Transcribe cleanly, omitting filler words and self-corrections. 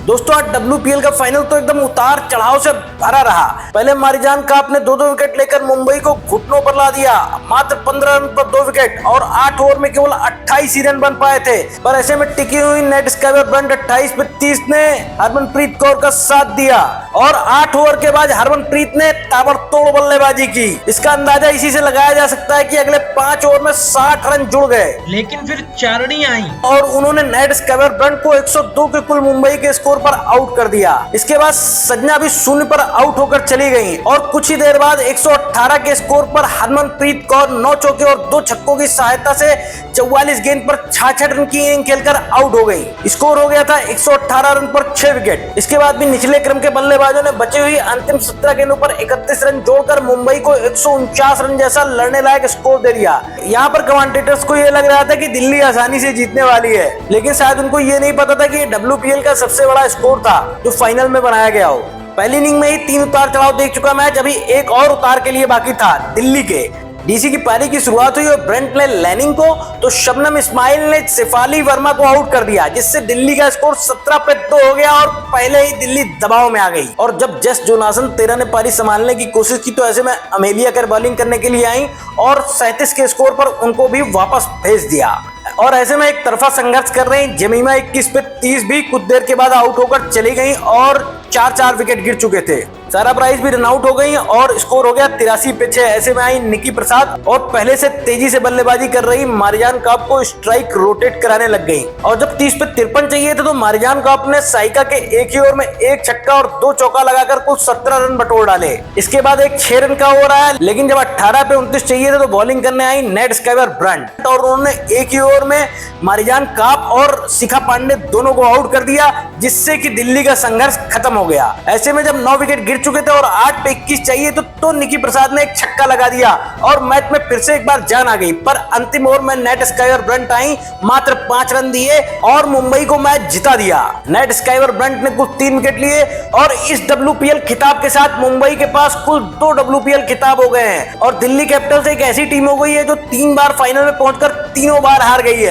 दोस्तों आज WPL का फाइनल तो एकदम उतार चढ़ाव से भरा रहा। पहले मारिजान काप ने 2-2 विकेट लेकर मुंबई को घुटनों पर ला दिया। मात्र 15 रन पर 2 विकेट और 8 ओवर में केवल 28 ही रन बन पाए थे। पर ऐसे में टिकी हुई नेट स्काइवर ब्रंट 28 पे 30 ने हरमनप्रीत कौर का साथ दिया और 8 ओवर के बाद हरमनप्रीत ने ताबड़तोड़ बल्लेबाजी की। इसका अंदाजा इसी से लगाया जा सकता है कि अगले 5 ओवर में 60 रन जुड़ गए, लेकिन फिर चारणी आई और उन्होंने नेट स्काइवर ब्रंट को 102 के कुल मुंबई के स्कोर पर आउट कर दिया। इसके बाद संज्ञा भी 0 पर आउट होकर चली गई और कुछ ही देर बाद 118 के स्कोर पर हरमनप्रीत कौर 9 चौके और 2 छक्कों की सहायता से 44 गेंद पर 66 रन की इनिंग खेलकर आउट हो गई। स्कोर हो गया था 118 रन पर 6 विकेट। इसके बाद भी निचले क्रम के बल्लेबाजों ने बची हुई अंतिम 17 गेंदों पर 31 रन जोड़कर मुंबई को 149 रन जैसा लड़ने लायक स्कोर दे दिया। यहाँ पर कमेंटेटर्स को यह लग रहा था कि दिल्ली आसानी से जीतने वाली है, लेकिन शायद उनको ये नहीं पता था कि ये WPL का सबसे बड़ा स्कोर था जो फाइनल में बनाया गया हो। पहली इनिंग में ही 3 उतार चढ़ाव देख चुका मैच, अभी एक और उतार के लिए बाकी था। दिल्ली के डीसी की पारी की शुरुआत हुई और ब्रेंट ने लैनिंग को तो शबनम इस्माइल ने शेफाली वर्मा को आउट कर दिया, जिससे दिल्ली का स्कोर 17 पे 2 हो गया और पहले ही दिल्ली दबाव में आ गई। और जब जस जोनासन 13 ने पारी संभालने की कोशिश की तो ऐसे में अमेलिया कर बॉलिंग करने के लिए आई और 37 के स्कोर पर उनको भी वापस भेज दिया। और ऐसे में एक तरफा संघर्ष कर रही जमीमा 21 पे 30 भी कुछ देर के बाद आउट होकर चली गई और 4-4 विकेट गिर चुके थे। सारा प्राइस भी रन आउट हो गई और स्कोर हो गया 83 पे 6। ऐसे में आई निकी प्रसाद और पहले से तेजी से बल्लेबाजी कर रही मारिजान काप को स्ट्राइक रोटेट कराने लग गई। और जब 30 पे 53 चाहिए थे तो मारिजान काप ने साइका के एक ही ओवर में 1 छक्का और 2 चौका लगाकर कुल 17 रन बटोर डाले। इसके बाद एक 6 रन का ओवर आया, लेकिन जब 18 पे 29 चाहिए थे तो बॉलिंग करने आई नेट स्काइवर ब्रंट और उन्होंने एक ही ओवर में मारिजान काप और शिखा पांडे दोनों को आउट कर दिया, जिससे कि दिल्ली का संघर्ष खत्म हो गया। ऐसे में जब 9 विकेट गिर चुके थे और 8 पे 21 चाहिए तो निकी प्रसाद ने एक छक्का लगा दिया और मैच में फिर से एक बार जान आ गई। पर अंतिम ओवर में नेट स्काइवर ब्रंट आई, मात्र 5 रन दिए और मुंबई को मैच जिता दिया। नेट स्काइवर ब्रंट ने कुल 3 विकेट लिए और इस WPL खिताब के साथ मुंबई के पास कुल 2 WPL खिताब हो गए हैं। और दिल्ली कैपिटल्स एक ऐसी टीम हो गई है जो 3 बार फाइनल में पहुंचकर तीनों बार हार गई है।